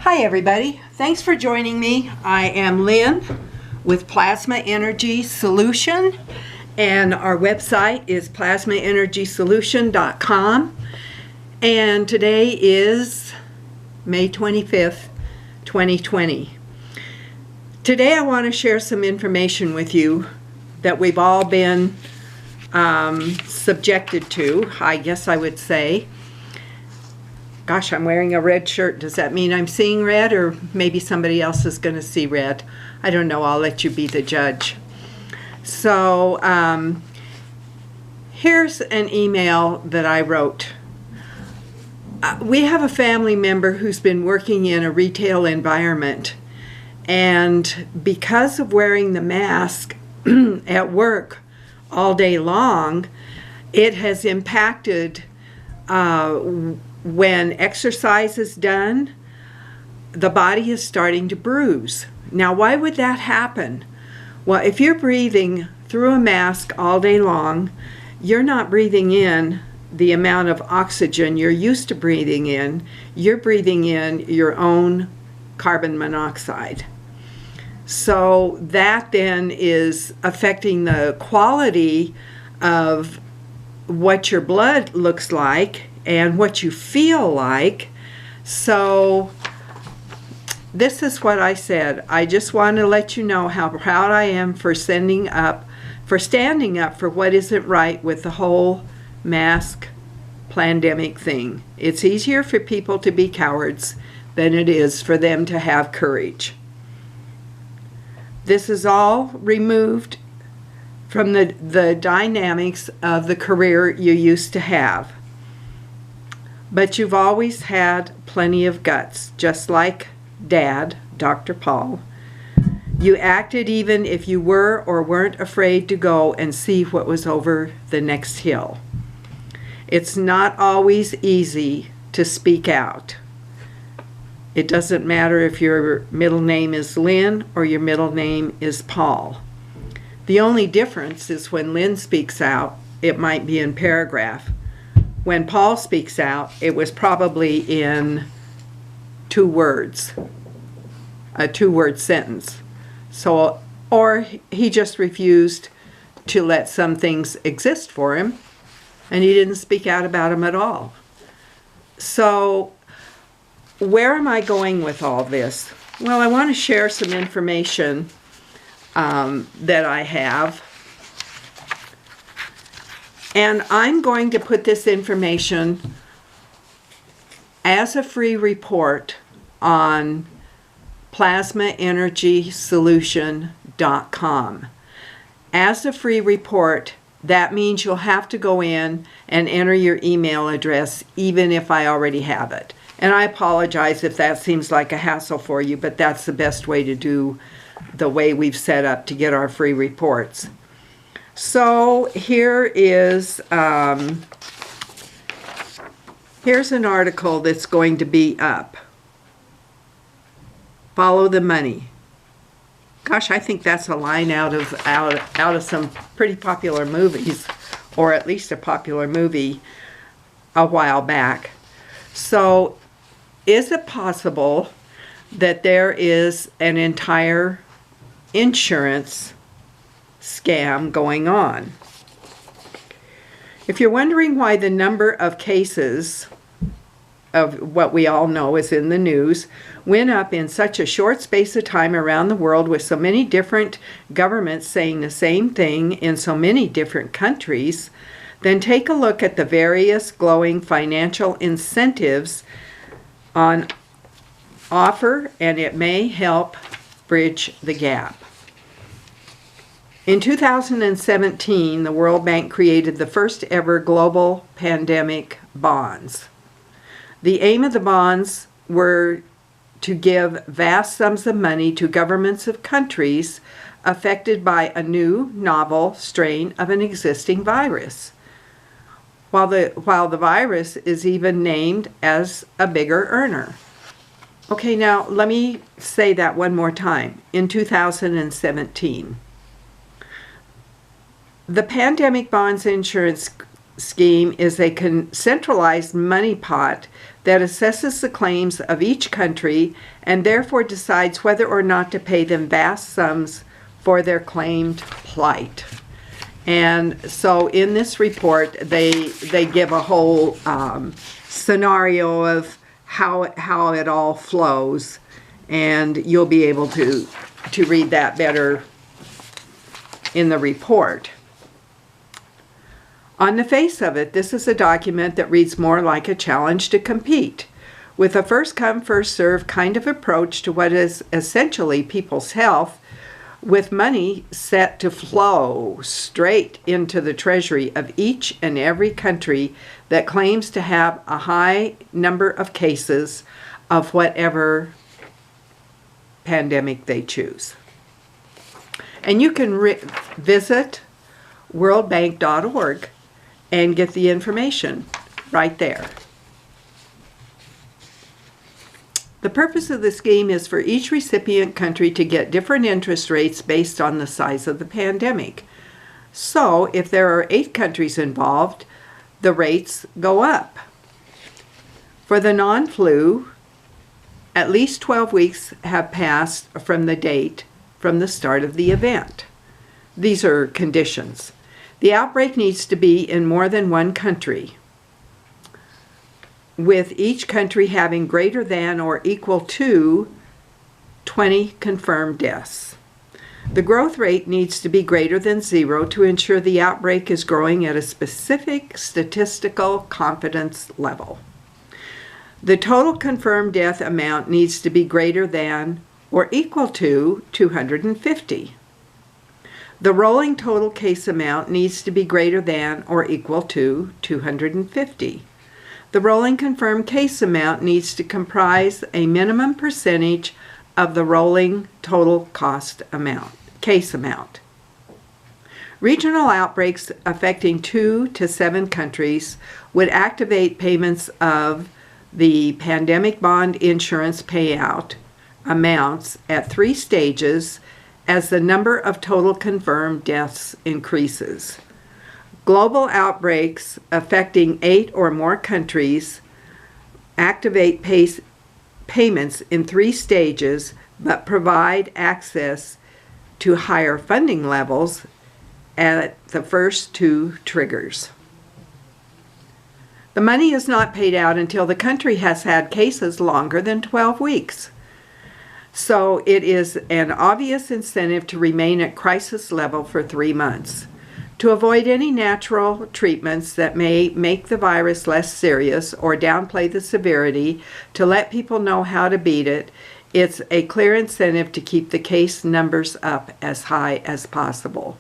Hi everybody, thanks for joining me. I am Lynn with Plasma Energy Solution, and our website is plasmaenergysolution.com, and today is May 25th, 2020. Today I want to share some information with you that we've all been subjected to, I guess I would say. Gosh, I'm wearing a red shirt. Does that mean I'm seeing red, or maybe somebody else is going to see red? I don't know. I'll let you be the judge. So here's an email that I wrote. We have a family member who's been working in a retail environment, and because of wearing the mask at work all day long, it has impacted when exercise is done, the body is starting to bruise. Now, why would that happen? Well, if you're breathing through a mask all day long, you're not breathing in the amount of oxygen you're used to breathing in. You're breathing in your own carbon monoxide. So that then is affecting the quality of what your blood looks like and what you feel like. So this is what I said. I just want to let you know how proud I am for standing up for what isn't right with the whole mask pandemic thing. It's easier for people to be cowards than it is for them to have courage. This is all removed from the dynamics of the career you used to have. But you've always had plenty of guts, just like Dad, Dr. Paul. You acted even if you were or weren't afraid to go and see what was over the next hill. It's not always easy to speak out. It doesn't matter if your middle name is Lynn or your middle name is Paul. The only difference is when Lynn speaks out, it might be in paragraph. When Paul speaks out, it was probably in 2 words, a 2-word sentence. So, or he just refused to let some things exist for him, and he didn't speak out about them at all. So, where am I going with all this? Well, I want to share some information that I have. And I'm going to put this information as a free report on plasmaenergysolution.com. As a free report, that means you'll have to go in and enter your email address, even if I already have it. And I apologize if that seems like a hassle for you, but that's the best way to do the way we've set up to get our free reports. So here is here's an article that's going to be up. Follow the money. Gosh, I think that's a line out of some pretty popular movies, or at least a popular movie a while back. So, is it possible that there is an entire insurance scam going on? If you're wondering why the number of cases of what we all know is in the news went up in such a short space of time around the world, with so many different governments saying the same thing in so many different countries, then take a look at the various glowing financial incentives on offer, and it may help bridge the gap. In 2017, the World Bank created the first ever global pandemic bonds. The aim of the bonds were to give vast sums of money to governments of countries affected by a new, novel strain of an existing virus, while the virus is even named as a bigger earner. Okay, now let me say that one more time. In 2017. The pandemic bonds insurance scheme is a centralized money pot that assesses the claims of each country and therefore decides whether or not to pay them vast sums for their claimed plight. And so in this report, they give a whole scenario of how it all flows, and you'll be able to read that better in the report. On the face of it, this is a document that reads more like a challenge to compete, with a first-come, first-served kind of approach to what is essentially people's health, with money set to flow straight into the treasury of each and every country that claims to have a high number of cases of whatever pandemic they choose. And you can visit worldbank.org and get the information right there. The purpose of the scheme is for each recipient country to get different interest rates based on the size of the pandemic. So if there are 8 countries involved, the rates go up. For the non-flu, at least 12 weeks have passed from the date from the start of the event. These are conditions. The outbreak needs to be in more than one country, with each country having greater than or equal to 20 confirmed deaths. The growth rate needs to be greater than 0 to ensure the outbreak is growing at a specific statistical confidence level. The total confirmed death amount needs to be greater than or equal to 250. The rolling total case amount needs to be greater than or equal to 250. The rolling confirmed case amount needs to comprise a minimum percentage of the rolling total case amount. Regional outbreaks affecting 2 to 7 countries would activate payments of the pandemic bond insurance payout amounts at 3 stages as the number of total confirmed deaths increases. Global outbreaks affecting 8 or more countries activate payments in 3 stages, but provide access to higher funding levels at the first 2 triggers. The money is not paid out until the country has had cases longer than 12 weeks. So it is an obvious incentive to remain at crisis level for 3 months. To avoid any natural treatments that may make the virus less serious or downplay the severity, to let people know how to beat it, it's a clear incentive to keep the case numbers up as high as possible.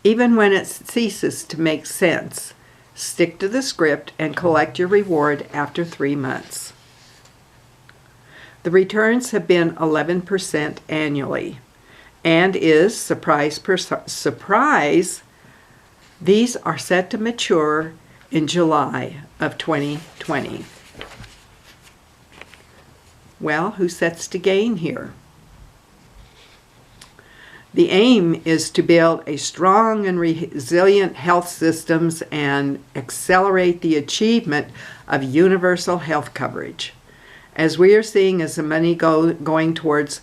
Even when it ceases to make sense, stick to the script and collect your reward after 3 months. The returns have been 11% annually, and is, surprise, these are set to mature in July of 2020. Well, who sets to gain here? The aim is to build a strong and resilient health systems and accelerate the achievement of universal health coverage. As we are seeing as the money going towards,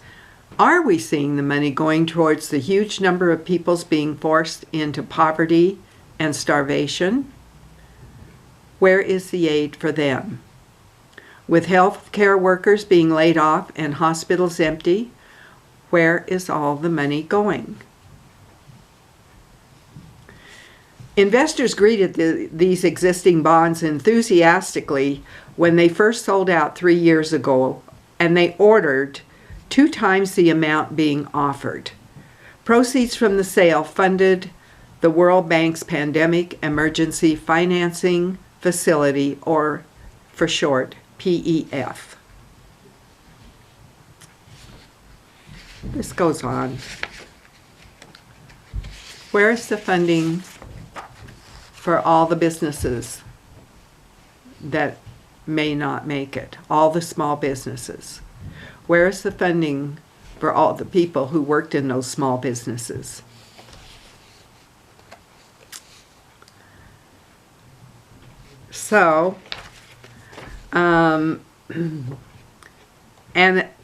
are we seeing the money going towards the huge number of peoples being forced into poverty and starvation? Where is the aid for them? With healthcare workers being laid off and hospitals empty, where is all the money going? Investors greeted these existing bonds enthusiastically when they first sold out 3 years ago, and they ordered 2 times the amount being offered. Proceeds from the sale funded the World Bank's Pandemic Emergency Financing Facility, or for short, PEF. This goes on. Where is the funding for all the businesses that may not make it? All the small businesses. Where is the funding for all the people who worked in those small businesses? So, an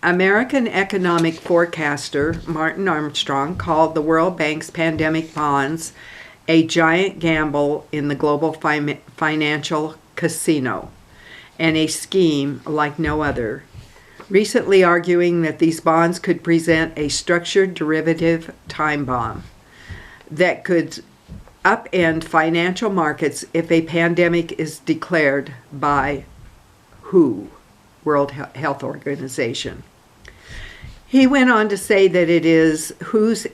American economic forecaster, Martin Armstrong, called the World Bank's pandemic bonds a giant gamble in the global financial casino and a scheme like no other, recently arguing that these bonds could present a structured derivative time bomb that could upend financial markets if a pandemic is declared by WHO, World Health Organization. He went on to say that it is WHO's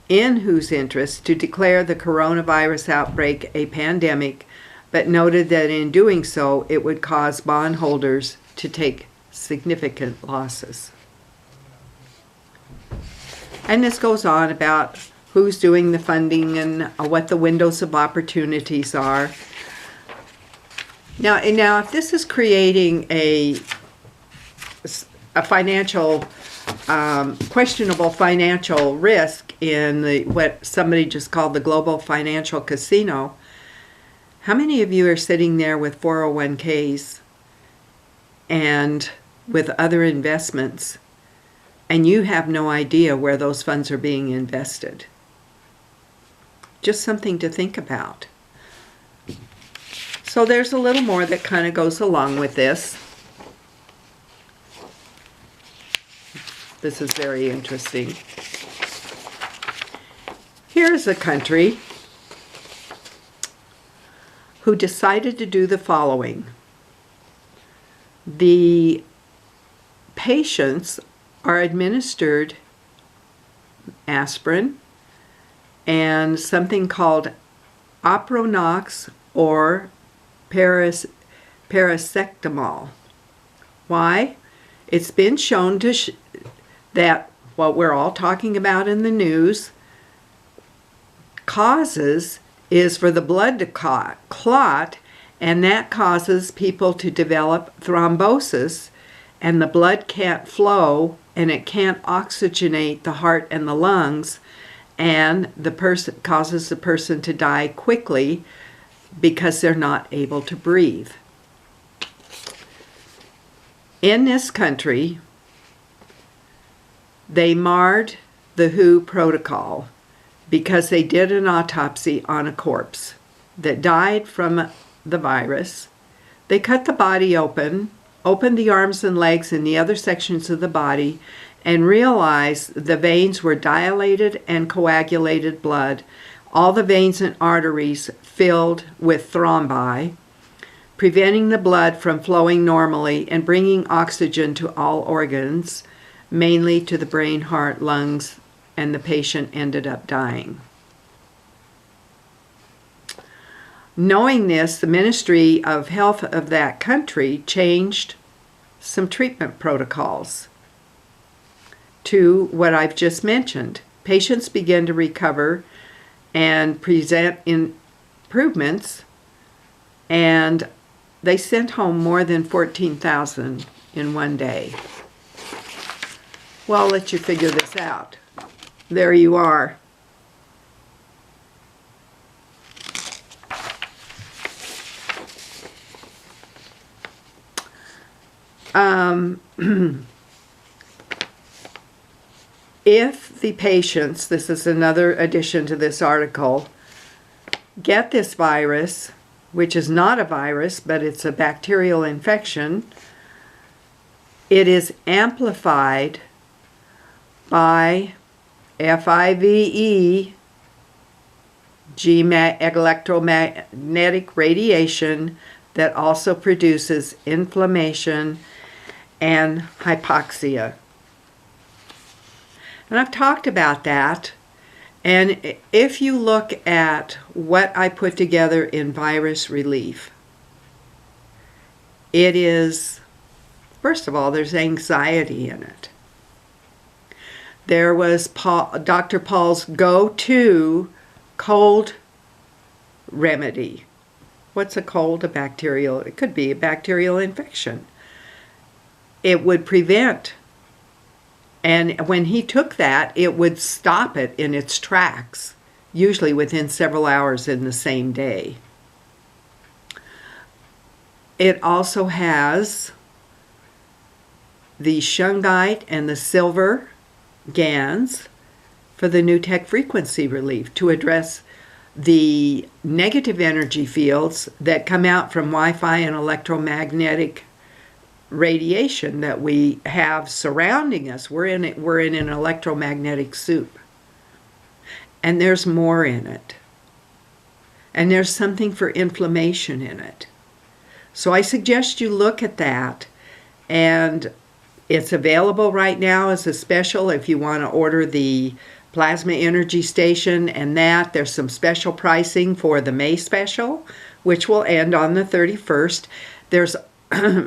interest to declare the coronavirus outbreak a pandemic, but noted that in doing so, it would cause bondholders to take significant losses. And this goes on about who's doing the funding and what the windows of opportunities are. Now, if this is creating a financial, questionable financial risk in what somebody just called the global financial casino, how many of you are sitting there with 401ks and with other investments, and you have no idea where those funds are being invested? Just something to think about. So there's a little more that kind of goes along with this. This is very interesting. Here's a country who decided to do the following. The patients are administered aspirin and something called Apronox or paracetamol. Why? It's been shown that what we're all talking about in the news causes is for the blood to clot, and that causes people to develop thrombosis, and the blood can't flow and it can't oxygenate the heart and the lungs, and the person causes the person to die quickly because they're not able to breathe. In this country, they marred the WHO protocol because they did an autopsy on a corpse that died from the virus. They cut the body opened the arms and legs and the other sections of the body, and realized the veins were dilated and coagulated blood, all the veins and arteries filled with thrombi, preventing the blood from flowing normally and bringing oxygen to all organs, mainly to the brain, heart, lungs, and the patient ended up dying. Knowing this, the Ministry of Health of that country changed some treatment protocols to what I've just mentioned. Patients began to recover and present improvements, and they sent home more than 14,000 in one day. Well, I'll let you figure this out. There you are. If the patients, this is another addition to this article, get this virus, which is not a virus, but it's a bacterial infection, it is amplified by FIVE, electromagnetic radiation that also produces inflammation and hypoxia. And I've talked about that, and if you look at what I put together in virus relief, it is, first of all, there's anxiety in it. There was Dr. Paul's go-to cold remedy. What's a cold? A bacterial, it could be a bacterial infection. It would prevent, and when he took that, it would stop it in its tracks, usually within several hours in the same day. It also has the shungite and the silver GANs for the NuTech frequency relief to address the negative energy fields that come out from Wi-Fi and electromagnetic radiation that we have surrounding us. We're in an electromagnetic soup. And there's more in it. And there's something for inflammation in it. So I suggest you look at that, and it's available right now as a special if you want to order the Plasma Energy Station, and that there's some special pricing for the May special, which will end on the 31st. There's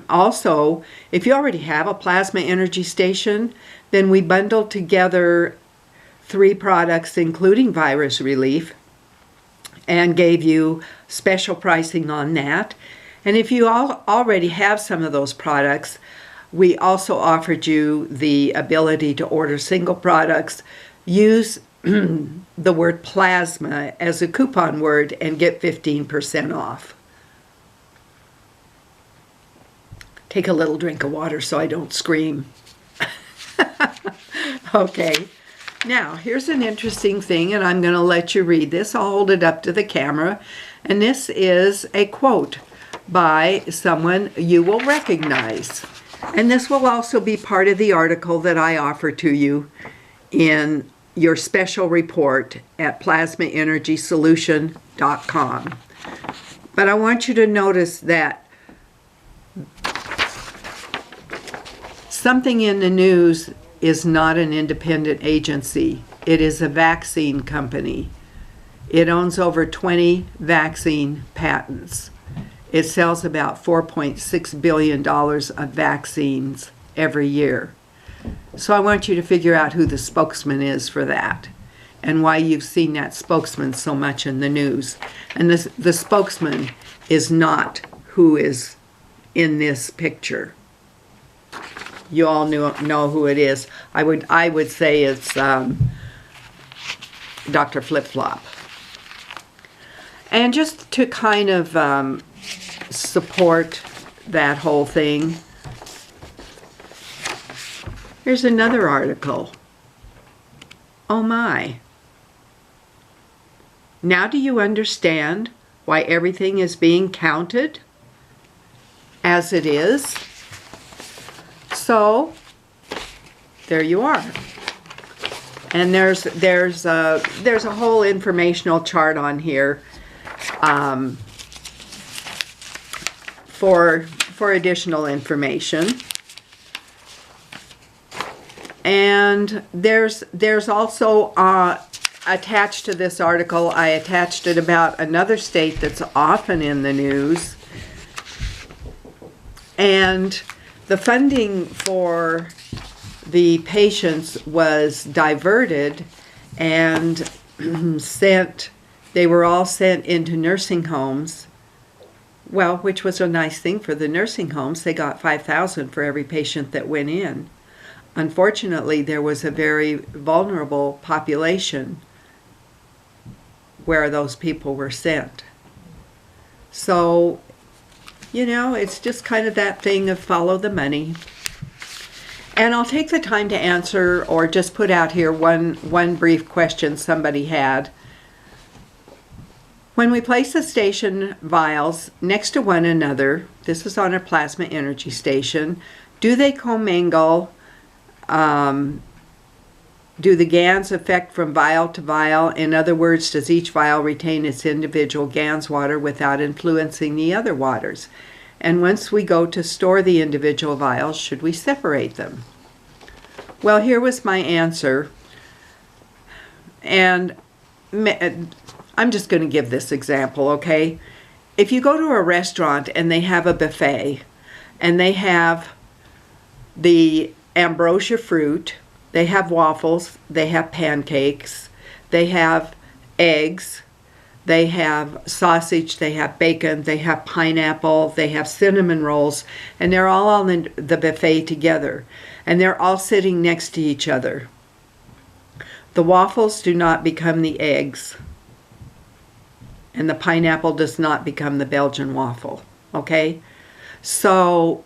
also, if you already have a Plasma Energy Station, then we bundled together 3 products including virus relief and gave you special pricing on that. And if you already have some of those products, we also offered you the ability to order single products, use the word plasma as a coupon word, and get 15% off. Take a little drink of water so I don't scream. Okay, now here's an interesting thing, and I'm going to let you read this. I'll hold it up to the camera, and this is a quote by someone you will recognize. And this will also be part of the article that I offer to you in your special report at plasmaenergysolution.com. But I want you to notice that Something in the News is not an independent agency. It is a vaccine company. It owns over 20 vaccine patents. It sells about $4.6 billion of vaccines every year. So I want you to figure out who the spokesman is for that and why you've seen that spokesman so much in the news. And the spokesman is not who is in this picture. You all know who it is. I would say it's Dr. Flip Flop. And just to kind of support that whole thing, here's another article. Oh my. Now do you understand why everything is being counted as it is? So there you are. And there's a whole informational chart on here for additional information. And there's also attached to this article, I attached it about another state that's often in the news. And the funding for the patients was diverted and they were all sent into nursing homes. Well, which was a nice thing for the nursing homes. They got $5,000 for every patient that went in. Unfortunately, there was a very vulnerable population where those people were sent. So, you know, it's just kind of that thing of follow the money. And I'll take the time to answer or just put out here one brief question somebody had. When we place the station vials next to one another, this is on a plasma energy station, do they commingle? Do the GANs affect from vial to vial? In other words, does each vial retain its individual GANs water without influencing the other waters? And once we go to store the individual vials, should we separate them? Well, here was my answer. And I'm just going to give this example, okay? If you go to a restaurant and they have a buffet, and they have the ambrosia fruit, they have waffles, they have pancakes, they have eggs, they have sausage, they have bacon, they have pineapple, they have cinnamon rolls, and they're all on the buffet together. And they're all sitting next to each other. The waffles do not become the eggs. And the pineapple does not become the Belgian waffle, okay? So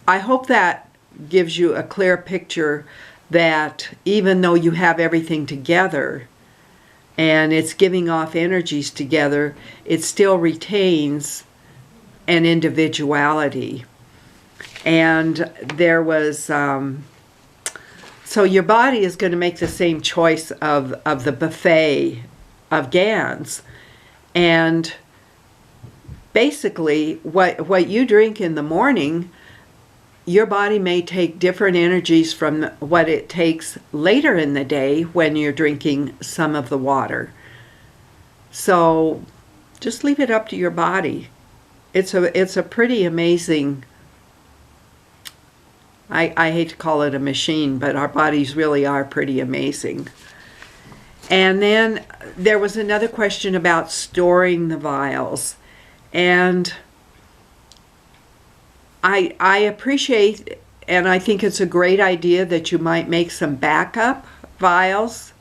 I hope that gives you a clear picture that even though you have everything together and it's giving off energies together, it still retains an individuality. And there was, so your body is going to make the same choice of the buffet of GANs. And basically, what you drink in the morning, your body may take different energies from what it takes later in the day when you're drinking some of the water. So just leave it up to your body. It's a pretty amazing, I hate to call it a machine, but our bodies really are pretty amazing. And then there was another question about storing the vials. And I appreciate, and I think it's a great idea that you might make some backup vials.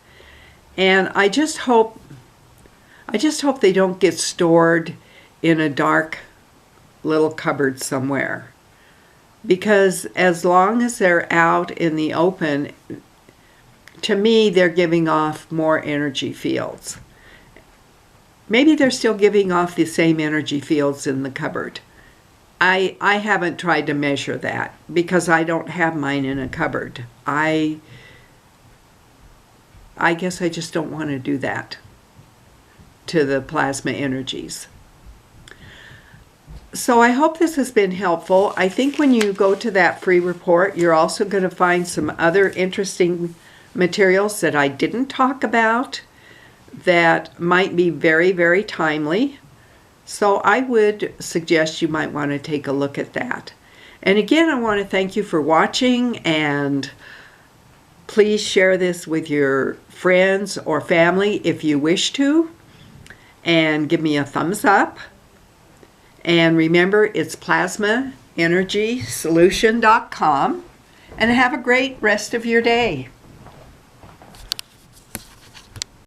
And I just hope they don't get stored in a dark little cupboard somewhere. Because as long as they're out in the open, to me, they're giving off more energy fields. Maybe they're still giving off the same energy fields in the cupboard. I haven't tried to measure that because I don't have mine in a cupboard. I guess I just don't want to do that to the plasma energies. So I hope this has been helpful. I think when you go to that free report, you're also going to find some other interesting materials that I didn't talk about that might be very, very timely. So I would suggest you might want to take a look at that. And again, I want to thank you for watching, and please share this with your friends or family if you wish to, and give me a thumbs up. And remember, it's plasmaenergysolution.com, and have a great rest of your day.